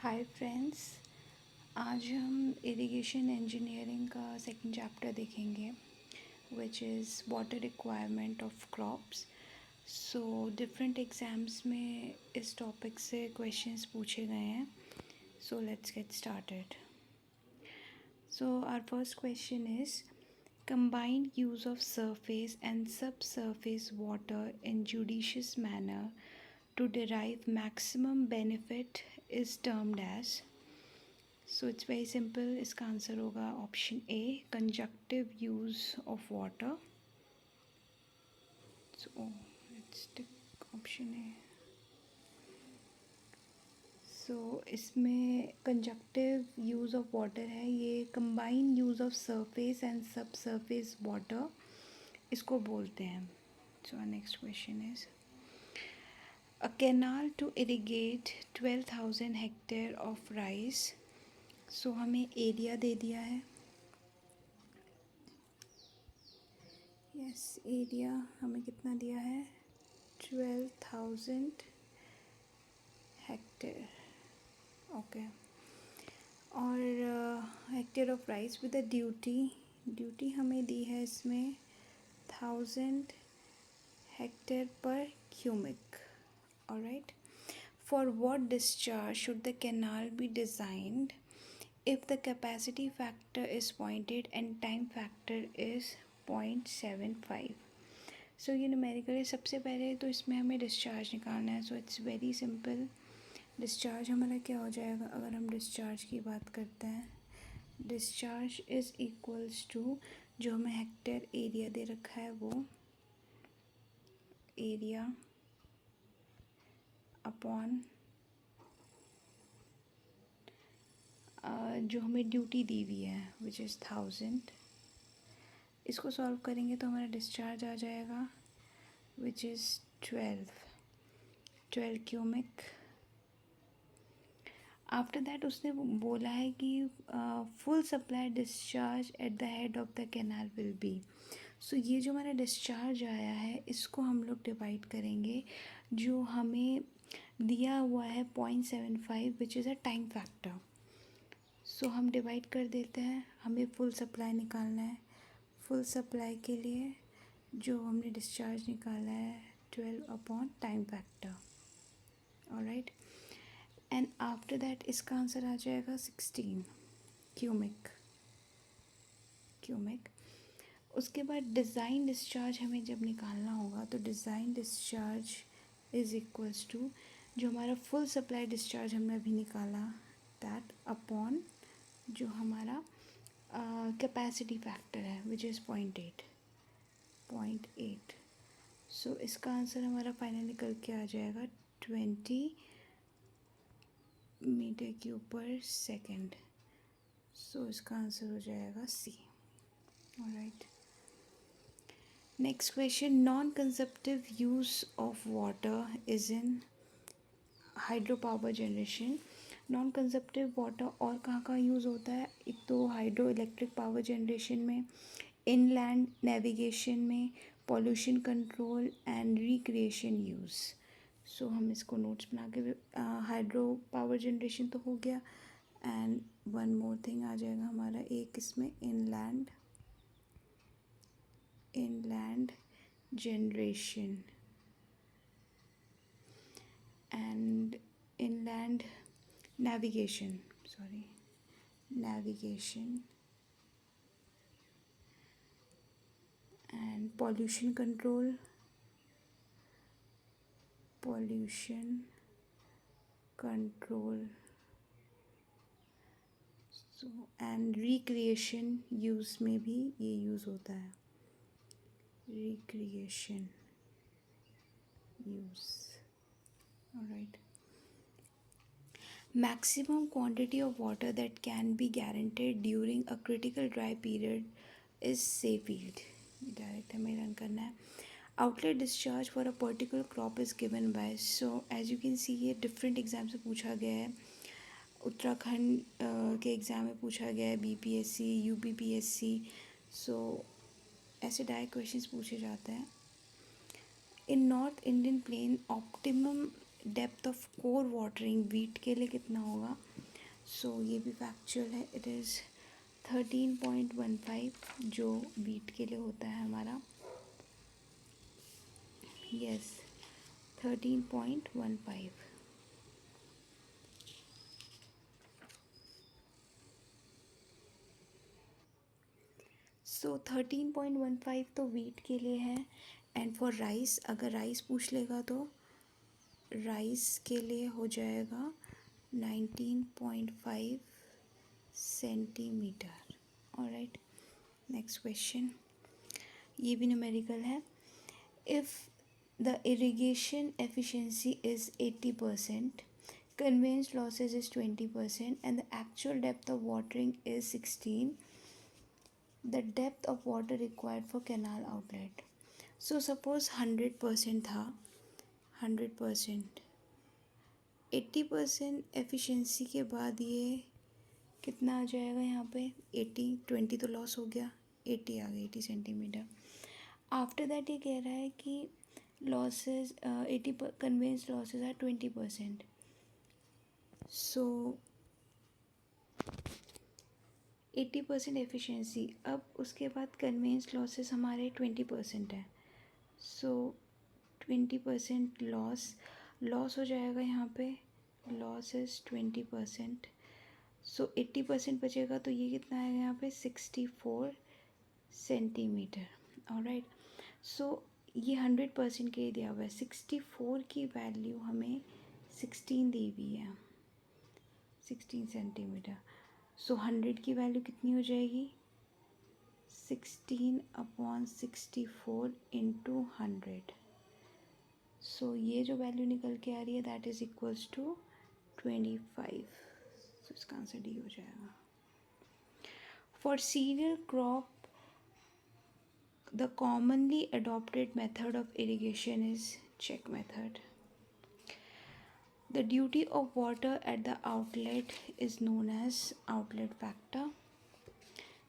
हाय friends. आज हम irrigation engineering का सेकंड चैप्टर देखेंगे which is water requirement of crops. So different exams में इस टॉपिक से क्वेश्चंस पूछे गए हैं। So let's get started. So our first question is combined use of surface and subsurface water in judicious manner to derive maximum benefit is termed as. So it's very simple. इसका answer होगा option A, conjunctive use of water. So let's take option A. So इसमें conjunctive use of water है, ये combine use of surface and sub surface water इसको बोलते हैं. So next question is a canal to irrigate 12,000 hectare of rice. So हमें area दे दिया है. Yes, area हमें कितना दिया है? 12,000 हेक्टेयर. ओके. और hectare of rice with the duty हमें दी है इसमें 1000 hectare per cumec. Alright. For what discharge should the canal be designed if the capacity factor is 0.8 and time factor is 0.75. सो ये न्यूमेरिकल. सबसे पहले तो इसमें हमें डिस्चार्ज निकालना है. So it's very simple. Discharge हमारा क्या हो जाएगा? अगर हम डिस्चार्ज की बात करते हैं, डिस्चार्ज इज़ इक्वल्स टू जो हमें हेक्टेयर एरिया दे रखा है वो एरिया अपॉन जो हमें ड्यूटी दी हुई है विच इज़ 1000. इसको सॉल्व करेंगे तो हमारा डिस्चार्ज आ जाएगा which is 12 cumec. After that उसने बोला है कि full supply discharge at the head of the canal will be. So ये जो हमारा डिस्चार्ज आया है इसको हम लोग डिवाइड करेंगे जो हमें दिया हुआ है 0.75 which is a time factor. So हम डिवाइड कर देते हैं. हमें फुल सप्लाई निकालना है. फुल सप्लाई के लिए जो हमने डिस्चार्ज निकाला है 12 upon time factor. Alright. And after that इसका आंसर आ जाएगा 16 क्यूमिक. उसके बाद डिज़ाइन डिस्चार्ज हमें जब निकालना होगा तो design discharge is equals to जो हमारा फुल सप्लाई डिस्चार्ज हमने अभी निकाला दैट अपॉन जो हमारा कैपेसिटी फैक्टर है विच इज़ 0.8. सो इसका आंसर हमारा फाइनल निकल के आ जाएगा 20 metre cube per second. So इसका आंसर हो जाएगा C. Alright. Next question. Non consumptive use of water is in hydro power generation. Non consumptive water और कहाँ यूज़ होता है? एक तो हाइड्रो इलेक्ट्रिक पावर जनरेशन में, इनलैंड नेविगेशन में, pollution control and recreation use. So हम इसको नोट्स बना के हाइड्रो पावर जनरेशन तो हो गया एंड वन मोर थिंग आ जाएगा हमारा एक इसमें inland generation and inland navigation and pollution control so and recreation use में भी ये यूज़ होता है. recreation use. Alright. Maximum quantity of water that can be guaranteed during a critical dry period is safe yield. Direct हमें run करना है. Outlet discharge for a particular crop is given by. So as you can see ये different exam से पूछा गया है. उत्तराखंड के exam में पूछा गया है, BPSC, UPPSC. सो ऐसे डायरेक्ट क्वेश्चंस पूछे जाते हैं. In North Indian plain optimum depth of core watering wheat के लिए कितना होगा? सो ये भी फैक्चुअल है, इट इज़ 13.15 जो वीट के लिए होता है हमारा। यस, 13.15। सो 13.15 तो वीट के लिए है। एंड फॉर राइस, अगर राइस पूछ लेगा तो राइस के लिए हो जाएगा 19.5 सेंटीमीटर। ऑलराइट, नेक्स्ट क्वेश्चन, ये भी न्यूमेरिकल है। If the irrigation efficiency is 80%, conveyance losses is 20%, and the actual depth of watering is 16, the depth of water required for canal outlet. So suppose 100% था, 100%, 80% efficiency के बाद ये कितना आ जाएगा यहाँ पे? 80, 20 तो लॉस हो गया, 80 आ गई, 80 सेंटीमीटर। आफ्टर दैट ये कह रहा है कि losses 80 conveyance losses are 20%। So 80% efficiency, अब उसके बाद कन्वेंस लॉसेस हमारे 20% है। सो 20% लॉस हो जाएगा यहाँ पे, लॉस इज़ 20%। सो 80% बचेगा, तो ये कितना आएगा यहाँ पे? 64 सेंटीमीटर। ऑलराइट, सो ये 100% के लिए दिया हुआ है। 64 की वैल्यू हमें 16 दी हुई है, 16 सेंटीमीटर। सो 100 की वैल्यू कितनी हो जाएगी? 16/64 इंटू 100। सो ये जो वैल्यू निकल के आ रही है दैट इज़ इक्वल्स टू 25। सो इसका आंसर डी हो जाएगा। For cereal crop the commonly adopted method of irrigation is check method. The duty of water at the outlet is known as outlet factor.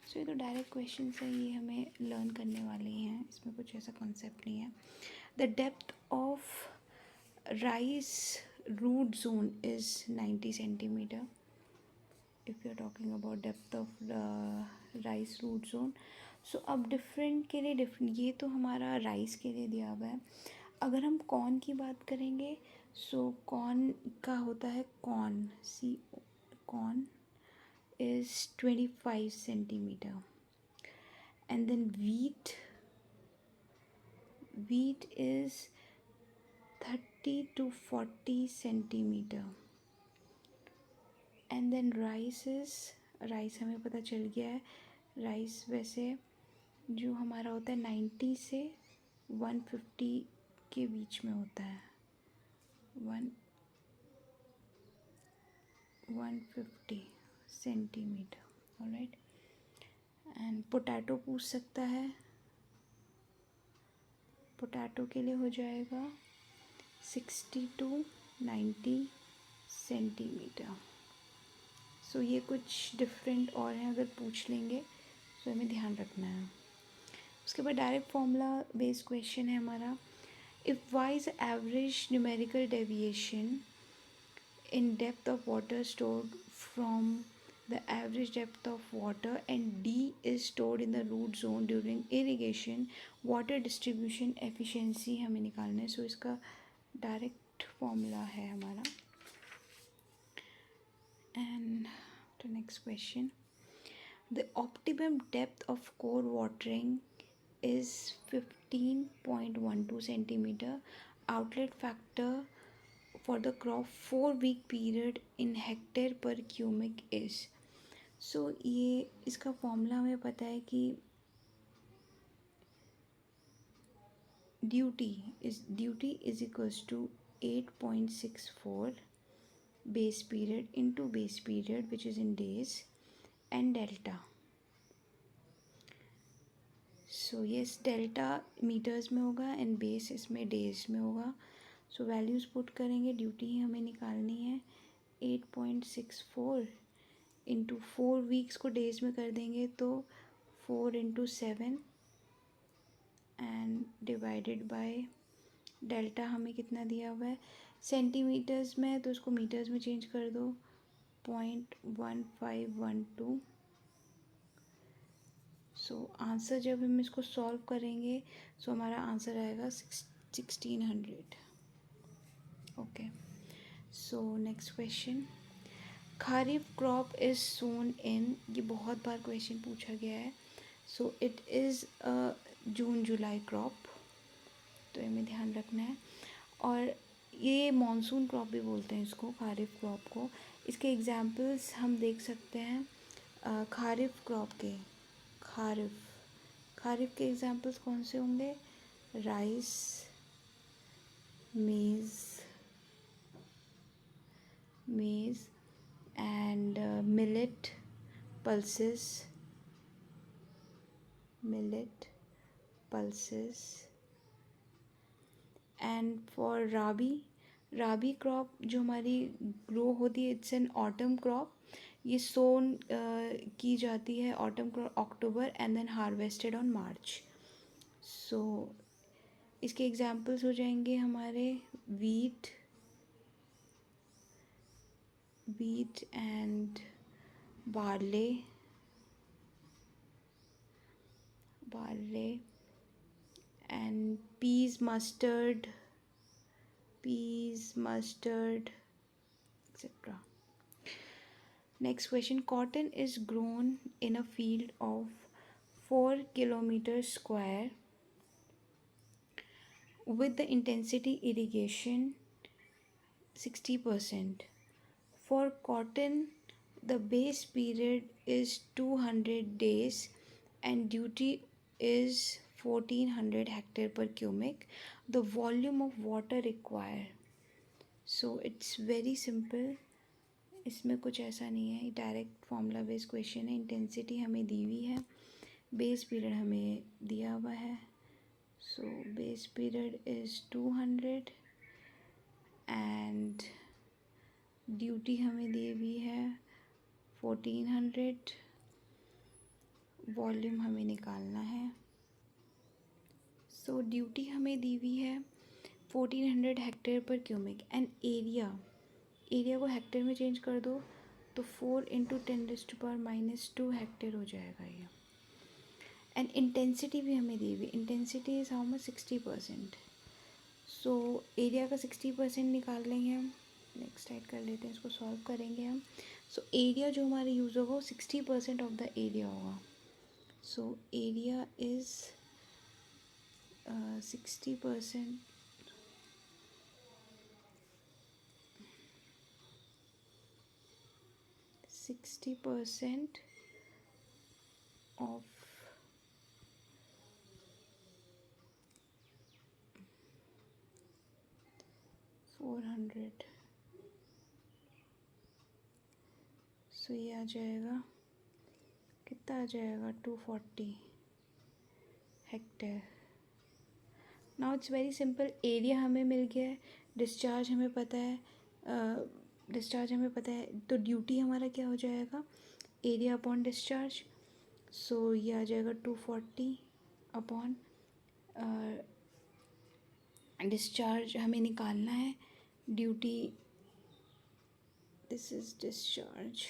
So ये तो direct question है, ये हमें learn करने वाले हैं, इसमें कुछ ऐसा कॉन्सेप्ट नहीं है। The depth of rice root zone is 90 centimeter. If you are talking about depth of the rice root zone, सो अब डिफरेंट के लिए डिफरेंट, ये तो हमारा राइस के लिए दिया हुआ है। अगर हम कॉर्न की बात करेंगे, सो कॉर्न का होता है corn, corn is 25 centimetre. And then wheat is 30 to 40 centimetre. And then rice हमें पता चल गया है, राइस वैसे जो हमारा होता है 90 से 150 के बीच में होता है, 150 सेंटीमीटर। ऑलराइट, एंड पोटैटो पूछ सकता है, पोटैटो के लिए हो जाएगा 60 to 90 सेंटीमीटर। सो ये कुछ डिफरेंट और हैं, अगर पूछ लेंगे तो हमें ध्यान रखना है। उसके बाद डायरेक्ट फॉर्मूला बेस्ड क्वेश्चन है हमारा। If y is average numerical deviation in depth of water stored from the average depth of water and D is stored in the root zone during irrigation, water distribution efficiency हमें निकालना है। सो इसका direct formula है हमारा। And तो next question, the optimum depth of core watering is 15.12 centimeter. Outlet factor for the crop 4-week period in hectare per cubic is. So ये इसका formula हमें पता है कि duty is equals to 8.64 base period into base period which is in days and delta. So yes, delta metres में होगा and base इसमें days में होगा। सो वैल्यूज़ पुट करेंगे, ड्यूटी ही हमें निकालनी है 8.64 इंटू 4 वीक्स को डेज में कर देंगे तो 4 into 7 and divided by delta हमें कितना दिया हुआ है सेंटीमीटर्स में है तो उसको मीटर्स में चेंज कर दो, 0.1512। सो आंसर जब हम इसको सॉल्व करेंगे सो हमारा आंसर आएगा 1600। Okay, so next question, kharif crop is sown in, ये बहुत बार क्वेश्चन पूछा गया है। So it is a June July crop, तो हमें ध्यान रखना है। और ये मॉनसून क्रॉप भी बोलते हैं इसको, खारिफ क्रॉप को। इसके एग्जाम्पल्स हम देख सकते हैं खारिफ क्रॉप के। खारिफ के एग्जाम्पल्स कौन से होंगे? Rice, maize and millet, pulses, and for rabi crop जो हमारी ग्रो होती है, इट्स एन ऑटम क्रॉप। ये सोन की जाती है autumn crop October and then harvested on March. So इसके एग्जाम्पल्स हो जाएंगे हमारे wheat and barley and peas, mustard, etc. Next question, cotton is grown in a field of 4 kilometers square with the intensity irrigation 60%. For cotton, the base period is 200 days and duty is 1400 hectare per cubic. The volume of water required. So it's very simple. इसमें कुछ ऐसा नहीं है, direct formula based question है। Intensity हमें दी हुई है, base period हमें दिया हुआ है। So base period is 200 and duty हमें दी हुई है 1400। वॉल्यूम हमें निकालना है। सो ड्यूटी हमें दी हुई है 1400 हेक्टेयर पर क्यूबिक एंड एरिया को हेक्टेयर में चेंज कर दो तो 4 × 10⁻² हेक्टेयर हो जाएगा ये। एंड इंटेंसिटी भी हमें दी हुई, intensity is how much 60%। So area का 60% निकाल लेंगे हम। नेक्स्ट टाइप कर लेते हैं, इसको सॉल्व करेंगे हम। सो एरिया जो हमारा यूज़ होगा वो 60% ऑफ द एरिया होगा। So area is 60% of 400। सो ये आ जाएगा, कितना आ जाएगा? 240 hectare. Now it's very simple, area हमें मिल गया है, डिस्चार्ज हमें पता है, तो ड्यूटी हमारा क्या हो जाएगा? Area upon discharge. सो ये आ जाएगा 240 अपॉन डिस्चार्ज हमें निकालना है, duty, this is discharge,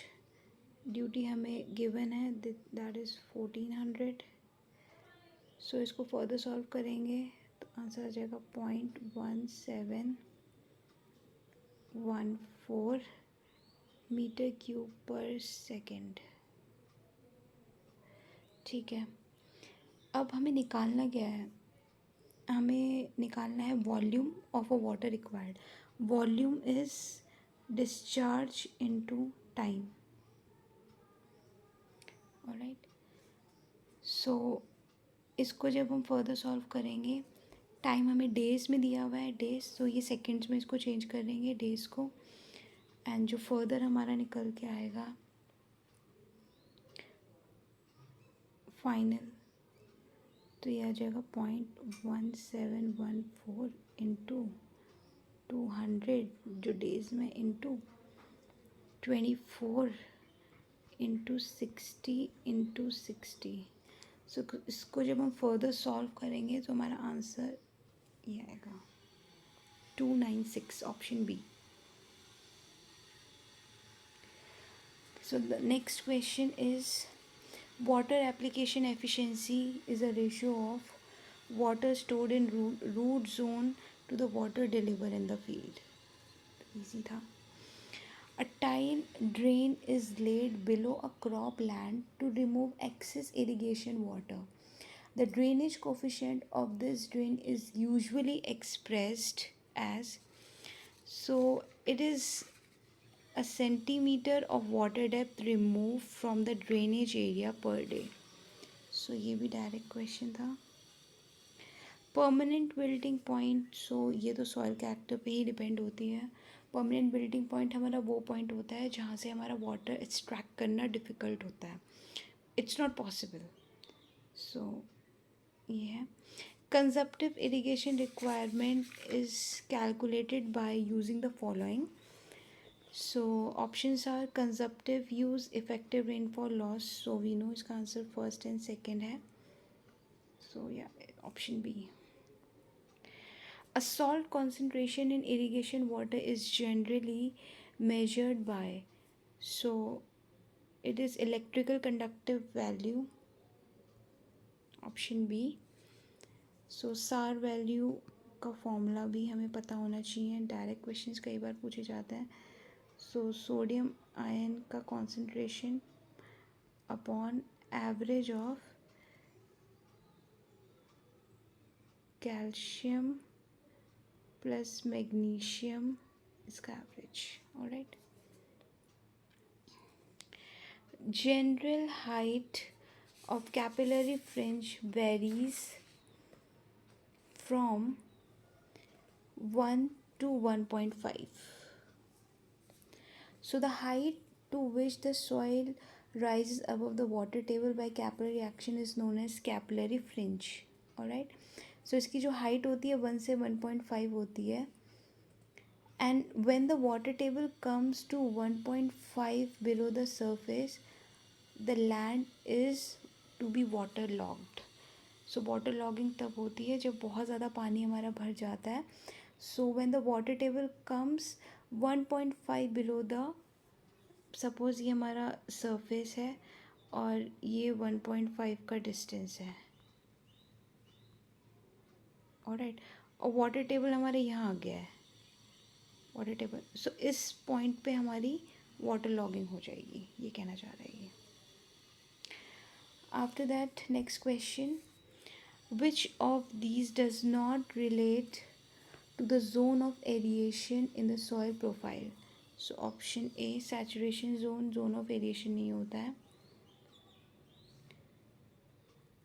duty हमें गिवन है, दैट इज़ 1400। सो इसको फर्दर सॉल्व करेंगे तो आंसर आ जाएगा 0.1714 मीटर क्यूब पर सेकेंड। ठीक है, अब हमें निकालना क्या है? हमें निकालना है volume of a water required. Volume is discharge into time. Alright, so इसको जब हम फर्दर सॉल्व करेंगे, टाइम हमें डेज़ में दिया हुआ है, डेज़, तो ये सेकेंड्स में इसको चेंज कर देंगे डेज़ को, एंड जो फर्दर हमारा निकल के आएगा फाइनल, तो ये आ जाएगा 0.1714 इंटू 200 जो डेज़ में, इंटू 24 इंटू 60 सो इसको जब हम फर्दर सॉल्व करेंगे तो हमारा आंसर ये आएगा। 296, option B. So the next question is, water application efficiency is a ratio of water stored in root zone to the water delivered in the field. Easy था. A tile drain is laid below a cropland to remove excess irrigation water. The drainage coefficient of this drain is usually expressed as, so it is a centimeter of water depth removed from the drainage area per day. So ये भी direct question था. Permanent wilting point, सो ये तो soil character पे ही depend होती है. Permanent wilting point हमारा वो पॉइंट होता है जहाँ से हमारा वाटर एक्सट्रैक्ट करना डिफ़िकल्ट होता है. It's not possible. सो ये है. Consumptive irrigation requirement is calculated by using the following. So options are consumptive use, effective rainfall loss. So we know इसका आंसर फर्स्ट एंड सेकेंड है. So yeah, option B. A salt concentration in irrigation water is generally measured by, so it is electrical conductive value, option B. So SAR value का formula भी हमें पता होना चाहिए. Direct questions कई बार पूछे जाते हैं. सो सोडियम आयन का concentration upon average of calcium plus magnesium, इसका average. Alright. General height of capillary fringe varies from 1 to 1.5. So the height to which the soil rises above the water table by capillary action is known as capillary fringe. Alright. So इसकी जो height होती है 1 से 1.5 होती है. And when the water table comes to 1.5 below the surface, the land is to be waterlogged. So waterlogging तब होती है जब बहुत ज़्यादा पानी हमारा भर जाता है. So when the water table comes 1.5 below the, suppose ये हमारा सरफेस है और ये 1.5 का डिस्टेंस है. ऑलराइट. और वाटर टेबल हमारे यहाँ आ गया है. वाटर टेबल, सो इस पॉइंट पे हमारी वाटर लॉगिंग हो जाएगी, ये कहना चाह रहा है ये. After that next question, which of these does not relate to the zone of aeration in the soil profile. So option A, saturation zone, zone of aeration नहीं होता है.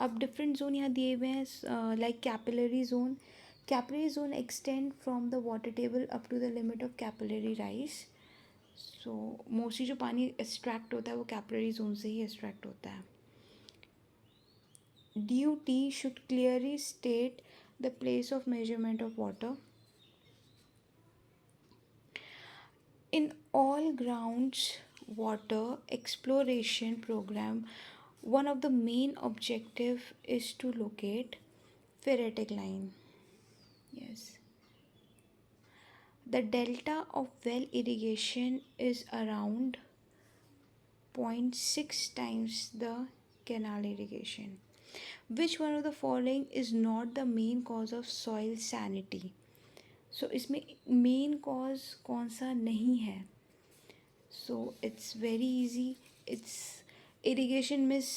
अब different zone यहाँ दिए हुए हैं, like capillary zone. Capillary zone extend from the water table up to the limit of capillary rise. So mostly जो पानी extract होता है वो capillary zone से ही extract होता है. DUT should clearly state the place of measurement of water. In all grounds water exploration program, one of the main objective is to locate phreatic line. Yes. The delta of well irrigation is around 0.6 times the canal irrigation. Which one of the following is not the main cause of soil sanity? सो इसमें main cause कौन सा नहीं है? So it's very easy. It's irrigation mis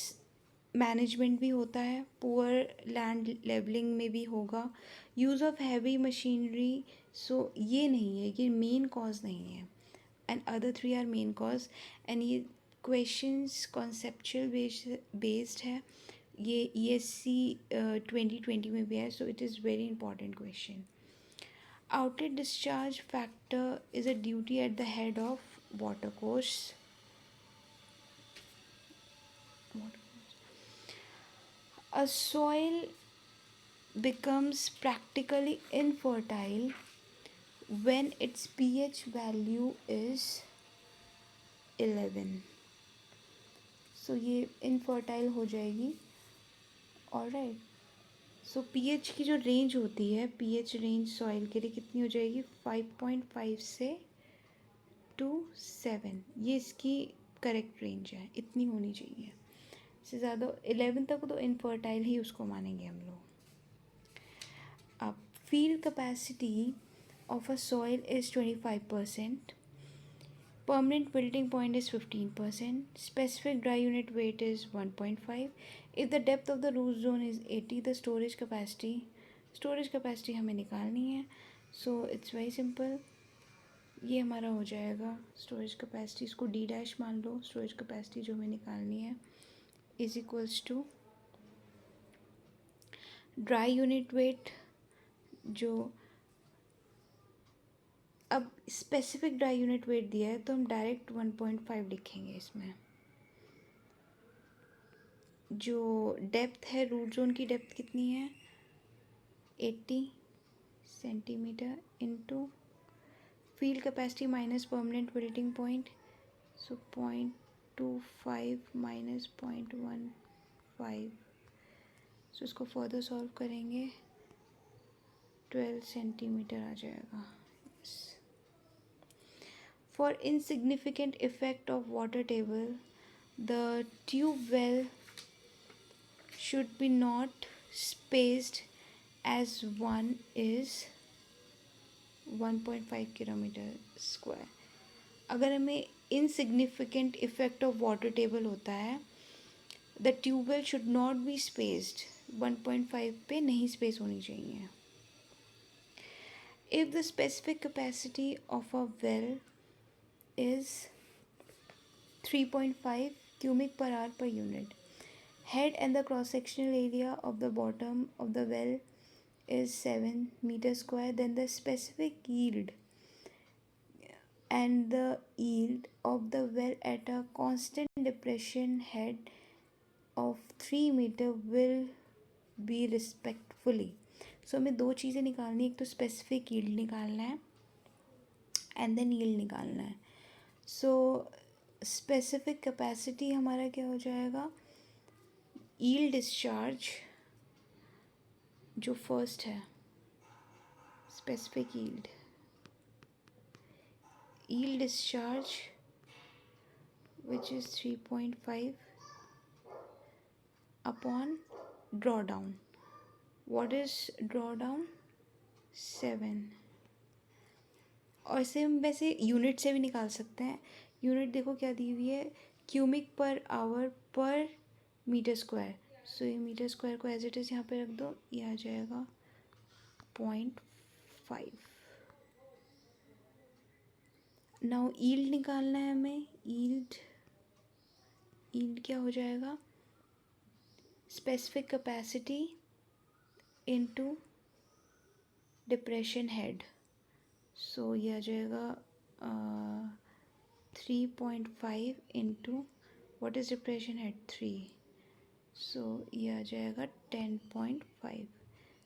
management भी होता है, poor land levelling में भी होगा, use of heavy machinery. So ये नहीं है, ये मेन कॉज नहीं है. And other three are main cause. And ये क्वेश्चंस कॉन्सेप्चुअल बेस्ड है. ये ESC 2020 में भी है. So it is very important question. Outlet discharge factor is a duty at the head of watercourse. A soil becomes practically infertile when its pH value is 11. So ये infertile हो जाएगी. Alright. सो pH की जो range होती है, pH range soil के लिए कितनी हो जाएगी? 5.5 से 7, ये इसकी करेक्ट रेंज है, इतनी होनी चाहिए। इससे ज़्यादा 11 तक तो इनफर्टाइल ही उसको मानेंगे हम लोग। अब field capacity of a soil is 25%, permanent wilting point is 15%, specific dry unit weight is 1.5. If the depth of the root zone is 80, the storage capacity हमें निकालनी है। So it's very simple, ये हमारा हो जाएगा स्टोरेज कैपेसिटी, इसको D dash मान लो। स्टोरेज कैपेसिटी जो हमें निकालनी है is equals to dry unit weight, जो अब स्पेसिफिक ड्राई यूनिट वेट दिया है तो हम डायरेक्ट 1.5 लिखेंगे इसमें। जो डेप्थ है, रूट जोन की डेप्थ कितनी है? 80 centimetre into field capacity minus permanent wilting point, so 0.25 minus 0.15, so इसको फर्दर सॉल्व करेंगे 12 सेंटीमीटर आ जाएगा। For insignificant effect of water table, the tube well should be not spaced as one is 1.5 kilometre square. अगर हमें insignificant effect of water table होता है, the tube well should not be spaced, 1.5 पे नहीं space होनी चाहिए। If the specific capacity of a well is 3.5 cubic per hour per unit, head and the cross sectional area of the bottom of the well is 7 meter square, then the specific yield and the yield of the well at a constant depression head of 3 meter will be respectively। सो हमें दो चीज़ें निकालनी है, एक तो specific yield निकालना है and then yield निकालना है। सो स्पेसिफिक कैपेसिटी हमारा क्या हो जाएगा? यील्ड डिस्चार्ज जो फर्स्ट है, specific yield discharge which is 3.5 upon draw down. What is draw down? 7। और इसे हम वैसे यूनिट से भी निकाल सकते हैं। यूनिट देखो क्या दी हुई है, क्यूबिक पर आवर पर मीटर स्क्वायर। सो ये मीटर स्क्वायर को एज इट इज़ यहाँ पे रख दो, ये आ जाएगा 0.5। नाउ यील्ड निकालना है हमें। यील्ड क्या हो जाएगा? Specific capacity into depression head. So ये आ जाएगा 3.5 into what is depression head? 3। So ये आ जाएगा 10.5।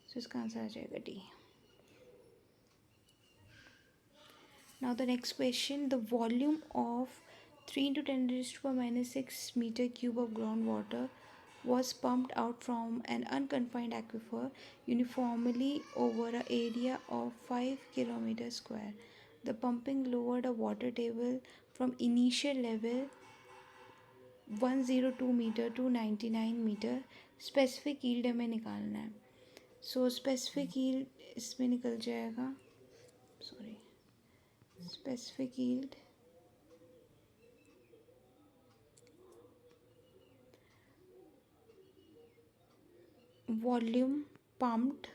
सो इसका आंसर आ जाएगा D. Now the next question, the volume of 3 into 10 raised to the power minus 6 meter cube of groundwater was pumped out from an unconfined aquifer uniformly over an area of 5 kilometer square. The pumping lowered a water table from initial level 102 meter to 99 meter. Specific yield हमें निकालना है। So specific yield इसमें निकल जाएगा, sorry, specific yield volume pump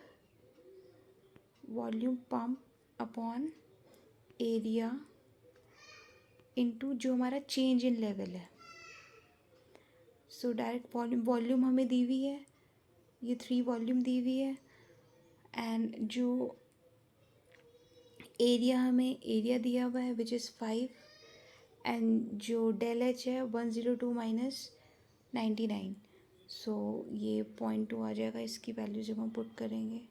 upon area into जो हमारा change in level है। So direct volume हमें दी हुई है, ये 3 वॉल्यूम दी हुई है, एंड जो एरिया हमें एरिया दिया हुआ है विच इज़ 5, एंड जो डेल एच है 102 माइनस 99। सो ये 0.2 आ जाएगा। इसकी वैल्यू जब हम पुट करेंगे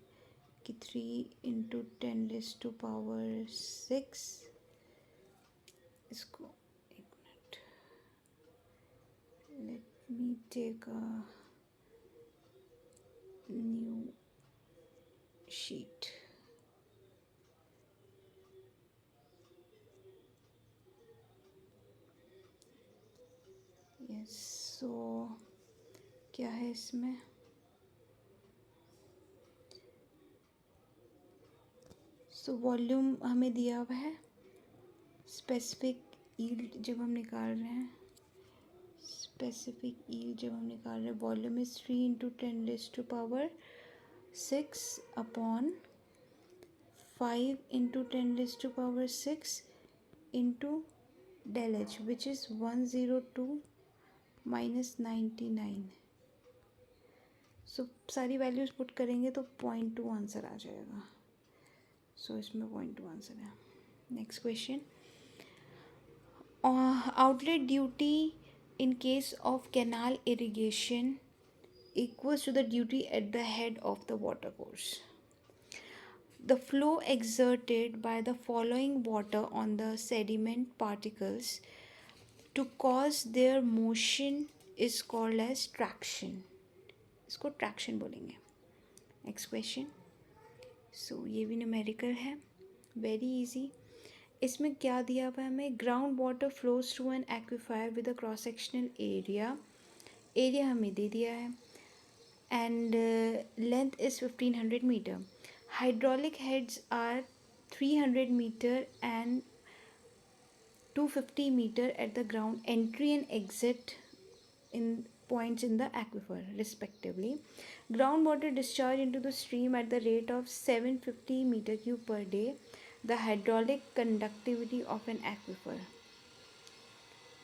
कि 3 इंटू 10 रेज़ टू पावर 6, इसको एक minute, let me take a new sheet. Yes, so क्या है इसमें? सो वॉल्यूम हमें दिया हुआ है, स्पेसिफिक यील्ड जब हम निकाल रहे हैं, स्पेसिफिक यील्ड जब हम निकाल रहे हैं, volume is 3 into 10⁶ upon 5 into 10⁶ into del H which is 102 minus 99। सो सारी वैल्यूज़ पुट करेंगे तो 0.2 आंसर आ जाएगा। सो इसमें 0.2 आंसर है। Next question, outlet duty in case of canal irrigation equals to the duty at the head of the water course. The flow exerted by the following water on the sediment particles to cause their motion is called as traction. इसको traction बोलेंगे। Next question, सो ये भी numerical है, very easy. इसमें क्या दिया हुआ है हमें? Ground water flows through an aquifer with a cross sectional area हमें दे दिया है, and length is 1500 metre. Hydraulic heads are 300 metre and 250 metre at the ground entry and exit in points in the aquifer respectively. Groundwater discharge into the stream at the rate of 750 meter cube per day. The hydraulic conductivity of an aquifer.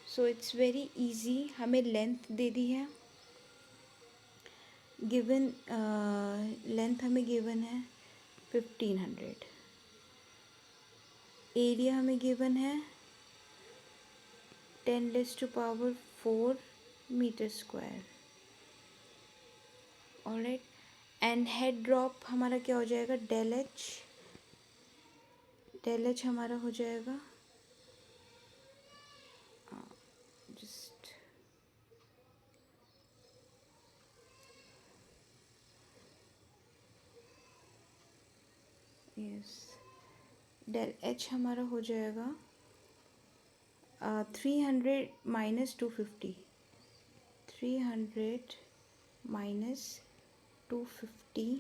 So it's very easy. हमें length दे दी है, given length हमें given है 1500, area हमें given है 10⁴ metre square. Alright, and head drop हमारा क्या हो जाएगा? del H हमारा हो जाएगा जस्ट यस, del H हमारा हो जाएगा 300 minus 250, 300 minus 250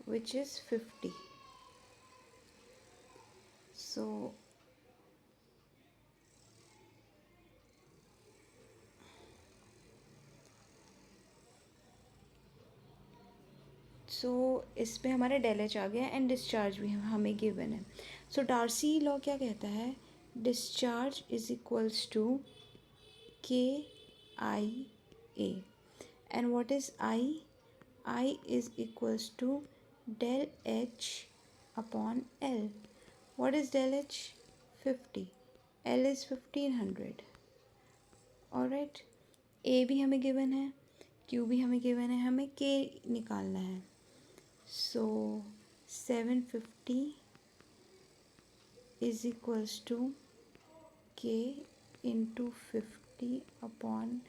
which is 50. So इस पे हमारा del H आ गया, एंड डिस्चार्ज भी हमें गिवन है। सो डार्सी लॉ क्या कहता है? Discharge is equals to KIA, and what is I? I is equals to del H upon L. What is del H? 50. L is 1500. Alright, A भी हमें given है, Q भी हमें गिवन है, हमें K निकालना है। So 750 is equals to K into 50 upon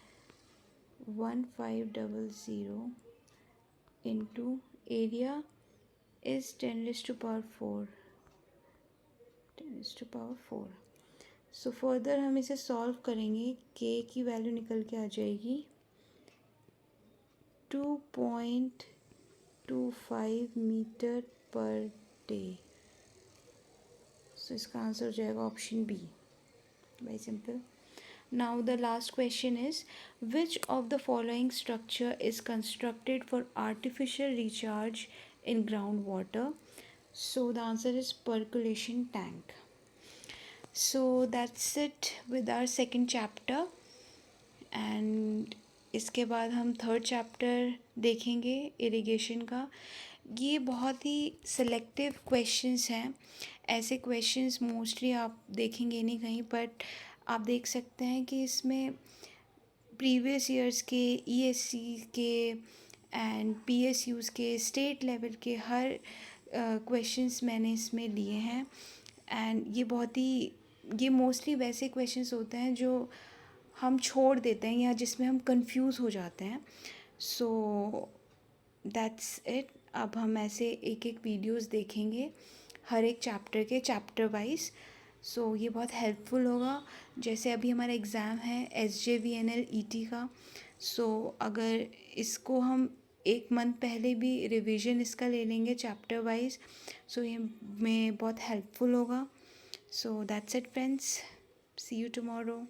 1500 into area is 10⁴, 10⁴। So further हम इसे सॉल्व करेंगे, K की वैल्यू निकल के आ जाएगी 2.25 मीटर पर डे। सो इसका आंसर हो जाएगा option B, very simple. Now the last question is, which of the following structure is constructed for artificial recharge in groundwater? So the answer is percolation tank. So that's it with our second chapter, and इसके बाद हम third chapter देखेंगे irrigation का। ये बहुत ही selective questions हैं, ऐसे questions mostly आप देखेंगे नहीं कहीं, बट आप देख सकते हैं कि इसमें प्रीवियस ईयर्स के ESC के एंड PSUs के स्टेट लेवल के हर क्वेश्चंस मैंने इसमें लिए हैं, एंड ये मोस्टली वैसे क्वेश्चंस होते हैं जो हम छोड़ देते हैं या जिसमें हम कंफ्यूज हो जाते हैं। सो दैट्स इट। अब हम ऐसे एक एक वीडियोस देखेंगे हर एक चैप्टर के चैप्टर वाइज। सो ये बहुत हेल्पफुल होगा। जैसे अभी हमारा एग्ज़ाम है SJVNL ET का। सो अगर इसको हम एक मंथ पहले भी रिवीजन इसका ले लेंगे चैप्टर वाइज, सो ये में बहुत हेल्पफुल होगा। So that's it friends, see you tomorrow.